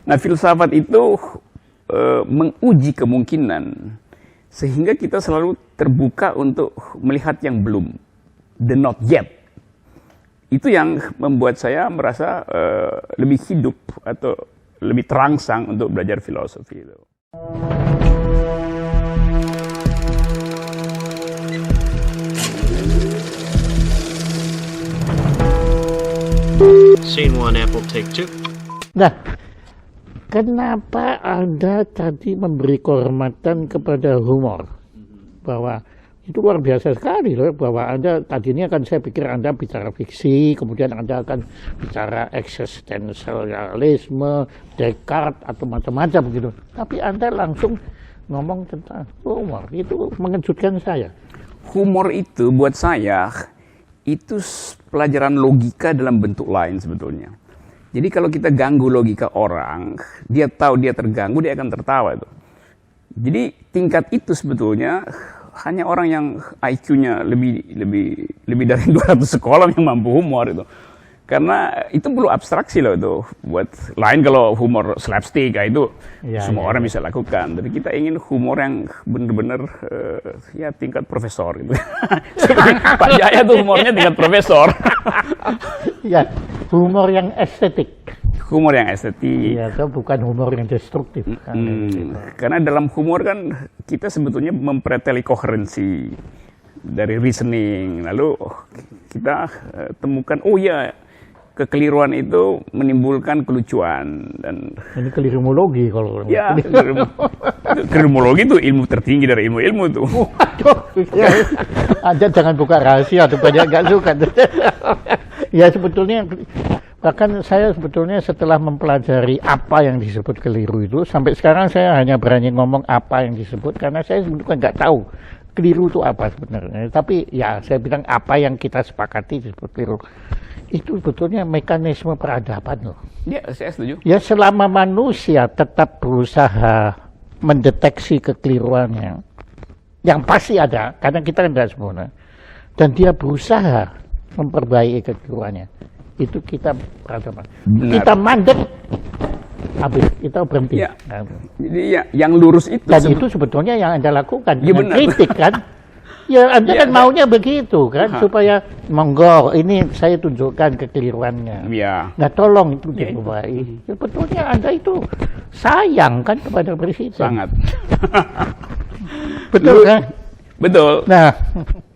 Nah, filsafat itu menguji kemungkinan, sehingga kita selalu terbuka untuk melihat yang belum, the not yet. Itu yang membuat saya merasa lebih hidup atau lebih terangsang untuk belajar filosofi itu. Scene 1, Apple, take 2. Nah, kenapa Anda tadi memberi kehormatan kepada humor? Bahwa itu luar biasa sekali loh, bahwa Anda tadinya kan saya pikir Anda bicara fiksi, kemudian Anda akan bicara eksistensialisme, Descartes atau macam-macam begitu. Tapi Anda langsung ngomong tentang humor, itu mengejutkan saya. Humor itu buat saya itu pelajaran logika dalam bentuk lain sebetulnya. Jadi kalau kita ganggu logika orang, dia tahu dia terganggu, dia akan tertawa itu. Jadi tingkat itu sebetulnya hanya orang yang IQ-nya lebih dari 200 sekolah yang mampu humor itu. Karena itu perlu abstraksi loh itu. Buat lain kalau humor slapstick itu semua orang bisa lakukan. Jadi kita ingin humor yang benar-benar ya tingkat profesor gitu. Seperti Pak Jaya tuh humornya tingkat profesor. Ya, humor yang estetik. Humor yang estetik. Ya, itu bukan humor yang destruktif. Karena dalam humor kan kita sebetulnya mempreteli koherensi dari reasoning. Lalu kita temukan, oh ya, kekeliruan itu menimbulkan kelucuan. Dan ini kelirimologi kalau ya, kelirimologi itu ilmu tertinggi dari ilmu-ilmu itu. Ya, Anda jangan buka rahasia tuh, banyak nggak suka. Ya sebetulnya bahkan saya sebetulnya setelah mempelajari apa yang disebut keliru itu, sampai sekarang saya hanya berani ngomong apa yang disebut karena saya sebetulnya nggak tahu keliru itu apa sebenarnya. Tapi ya saya bilang apa yang kita sepakati disebut keliru. Itu sebetulnya mekanisme peradaban loh. Ya, saya setuju. Ya selama manusia tetap berusaha mendeteksi kekeliruannya, yang pasti ada, karena kita kan tidak sempurna, dan dia berusaha memperbaiki kekeliruannya, itu kita peradaban. Kita mandek, habis kita berhenti. Ya. Jadi ya, yang lurus itu. Dan itu sebetulnya yang Anda lakukan, ya, dengan kritik kan. Ya Anda kan maunya begitu kan, supaya monggo ini saya tunjukkan kekeliruannya. Ya. Nah tolong itu diperbaiki. Sebetulnya Anda itu sayang kan kepada presiden. Sangat. Betul kan? Betul. Nah,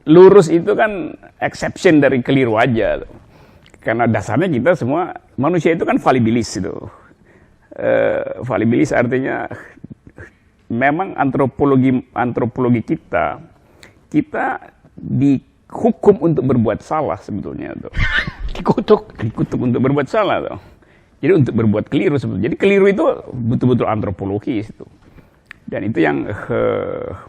lurus itu kan exception dari keliru aja. Karena dasarnya kita semua manusia itu kan falibilis itu. Falibilis artinya memang antropologi kita dihukum untuk berbuat salah sebetulnya tuh. Dikutuk untuk berbuat salah tuh. Jadi untuk berbuat keliru sebetulnya. Jadi keliru itu betul-betul antropologis itu. Dan itu yang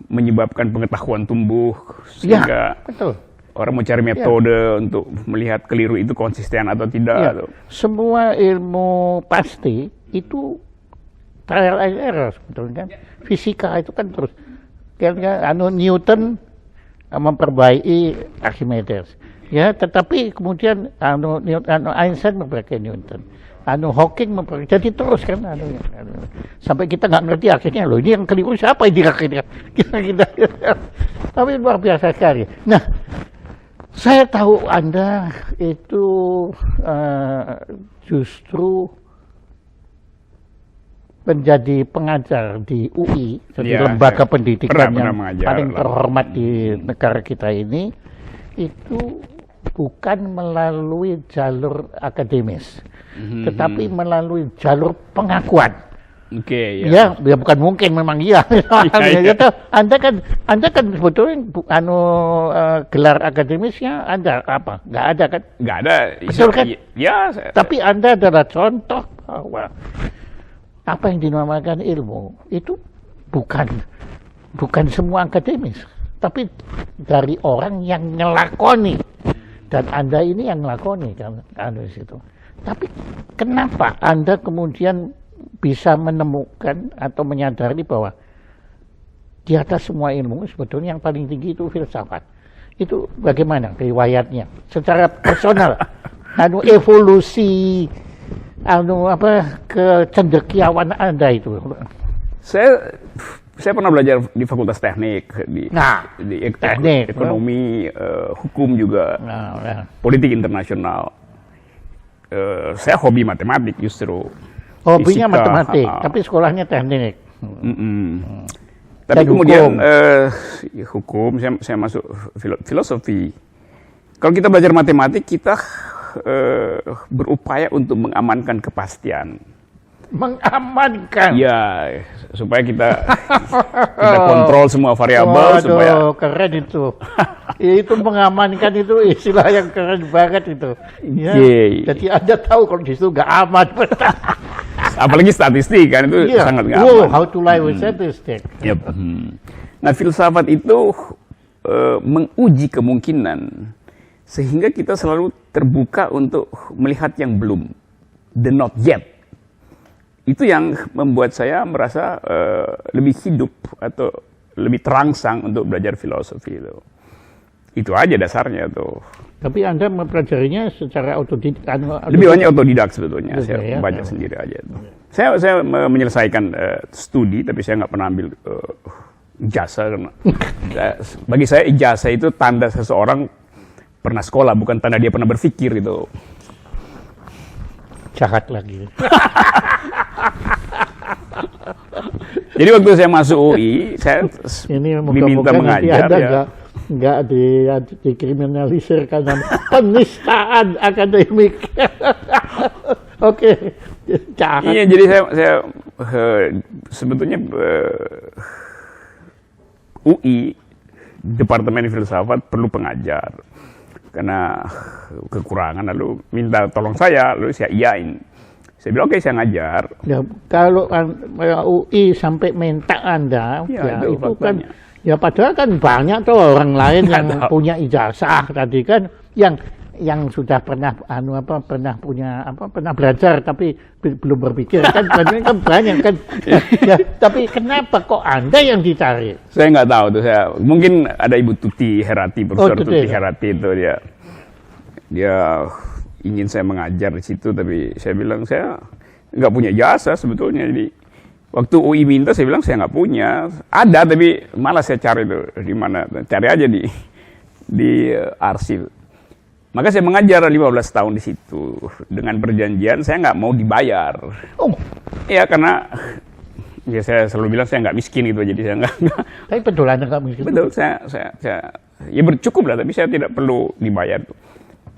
menyebabkan pengetahuan tumbuh sehingga betul. Orang mencari metode untuk melihat keliru itu konsisten atau tidak. Semua ilmu pasti itu trial and error sebetulnya kan. Fisika itu kan terus. Newton memperbaiki Archimedes, ya, tetapi kemudian Einstein memperbaiki Newton, Hawking memperbaiki, jadi terus kan, sampai kita nggak ngerti akhirnya loh ini yang keliru siapa ini akhirnya, kita. Tapi luar biasa sekali. Nah, saya tahu Anda itu justru menjadi pengajar di UI, jadi lembaga pendidikan yang paling terhormat di negara kita ini, itu bukan melalui jalur akademis, tetapi melalui jalur pengakuan. Oke, ya bukan mungkin, memang iya. Anda kan sebetulnya gelar akademisnya Anda apa? Nggak ada kan? Nggak ada. Betul kan? Ya. Tapi Anda adalah contoh bahwa apa yang dinamakan ilmu itu bukan semua akademis, tapi dari orang yang ngelakoni, dan Anda ini yang ngelakoni kan situ. Tapi kenapa Anda kemudian bisa menemukan atau menyadari bahwa di atas semua ilmu sebetulnya yang paling tinggi itu filsafat? Itu bagaimana riwayatnya secara personal? Evolusi kecendekiawan Anda itu? Saya pernah belajar di Fakultas Teknik, di teknik, ekonomi, hukum juga, politik internasional. Saya hobi matematik justru. Hobinya fisika, matematik, tapi sekolahnya teknik. Tapi Dan kemudian hukum, saya masuk filosofi. Kalau kita belajar matematik, kita berupaya untuk mengamankan kepastian. Mengamankan? Ya, supaya kita kontrol semua variabel. Waduh, supaya keren itu. Itu mengamankan itu istilah yang keren banget itu. Ya, jadi Anda tahu kalau di situ nggak aman. Apalagi statistik kan itu sangat nggak aman. How to lie with statistic. Yep. Nah, filsafat itu menguji kemungkinan sehingga kita selalu terbuka untuk melihat yang belum, the not yet. Itu yang membuat saya merasa lebih hidup atau lebih terangsang untuk belajar filosofi itu. Itu aja dasarnya tuh. Tapi Anda mempelajarinya secara otodidak? Lebih banyak otodidak sebetulnya. Saya ya, baca sendiri aja. Saya menyelesaikan studi, tapi saya nggak pernah ambil ijazah. Karena bagi saya ijazah itu tanda seseorang pernah sekolah, bukan tanda dia pernah berpikir gitu. Jahat lagi. Jadi waktu saya masuk UI, saya diminta mengajar ya. Nggak dikriminalisir karena penistaan akademik. Oke, jahat. Iya, jadi saya sebetulnya UI Departemen Filsafat perlu pengajar karena kekurangan, lalu minta tolong saya, lalu saya iyain. Saya bilang oke, saya ngajar. Ya, kalau UI sampai minta Anda, ya itu kan, ya padahal kan banyak tuh orang lain yang punya ijazah tadi kan, yang sudah pernah pernah belajar tapi belum berpikir kan banyak kan. Ya, tapi kenapa kok Anda yang dicari? Saya nggak tahu tuh, saya mungkin ada Ibu Tuti Herati, Profesor Tuti Herati itu dia ingin saya mengajar di situ, tapi saya bilang saya nggak punya jasa sebetulnya. Jadi waktu UI minta, saya bilang saya nggak punya. Ada, tapi malah saya cari tuh di mana, cari aja di arsip. Maka saya mengajar 15 tahun di situ dengan perjanjian saya nggak mau dibayar. Oh, ya karena ya saya selalu bilang saya nggak miskin gitu, jadi saya nggak. Tapi betul Anda nggak miskin. Betul, saya ya bercukup lah, tapi saya tidak perlu dibayar tuh.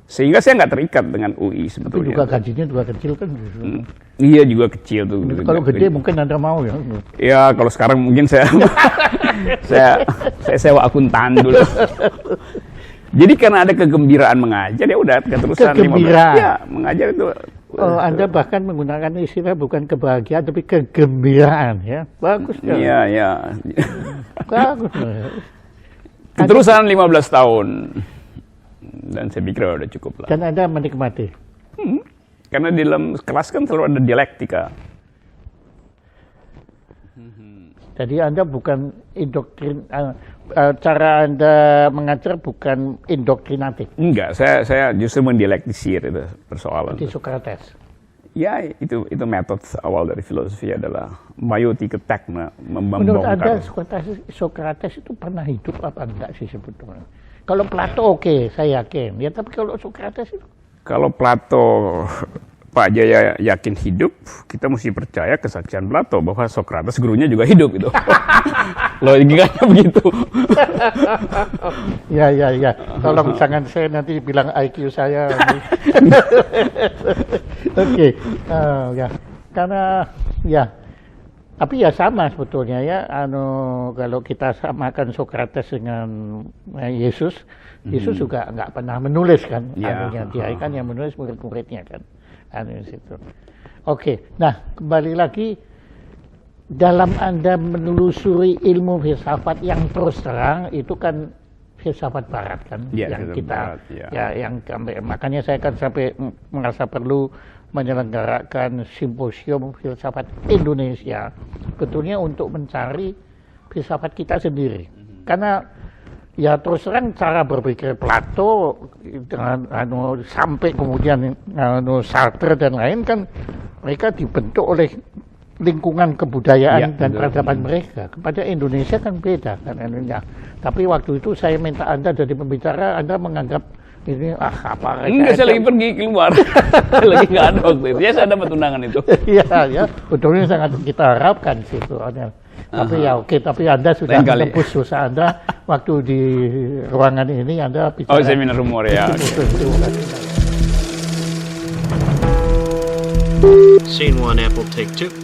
Sehingga saya nggak terikat dengan UI sebetulnya. Tapi juga gajinya juga kecil kan? Iya, juga kecil tuh. Kalau gede mungkin Anda mau ya? Ya kalau sekarang mungkin saya sewa akuntan dulu. Jadi karena ada kegembiraan mengajar, ya udah keterusan. Kegembiraan? Ya, mengajar itu. Oh, Anda bahkan menggunakan istilah bukan kebahagiaan tapi kegembiraan ya. Bagus ya. Iya, iya. Bagus. Keterusan 15 tahun. Dan saya pikir udah cukup lah. Dan Anda menikmati? Karena di dalam kelas kan selalu ada dialektika. Jadi Anda bukan cara Anda mengajar bukan indoktrinatif? Enggak, saya justru mendialektisir itu persoalan. Seperti Socrates? Ya, itu metode awal dari filosofi adalah maiotic attack, membongkar. Menurut Anda Socrates itu pernah hidup apa enggak sih sebetulnya? Kalau Plato oke, saya yakin. Ya, tapi kalau Socrates itu? Kalau Plato, Pak Jaya yakin hidup, kita mesti percaya kesaksian Plato bahwa Socrates gurunya juga hidup gitu. Logikanya begitu. Ya. Tolong jangan saya nanti bilang IQ saya. Oke. Ya. Karena ya. Tapi ya sama sebetulnya ya, kalau kita samakan Socrates dengan Yesus, Yesus juga nggak pernah menulis kan, dia kan yang menulis murid-muridnya kan, situ. Oke, nah kembali lagi dalam Anda menelusuri ilmu filsafat yang terus terang itu kan filsafat Barat kan, yang kita, yang makanya saya kan sampai merasa perlu menyelenggarakan simposium filsafat Indonesia, betulnya untuk mencari filsafat kita sendiri. Karena Ya terus terang cara berpikir Plato dengan sampai kemudian Sartre dan lain kan mereka dibentuk oleh lingkungan kebudayaan dan peradaban mereka. Kepada Indonesia kan beda kan Indonesia. Tapi waktu itu saya minta Anda jadi pembicara, Anda menganggap ini apa? Enggak, saya lagi pergi keluar. Lagi nggak ada waktu itu. Ya saya dapat undangan itu. Iya ya, betulnya sangat kita harapkan sih itu. Tapi ya oke, tapi Anda sudah menembus dosa Anda waktu di ruangan ini Anda bicara. Oh, seminar humor ya. Scene 1, Apple, take 2.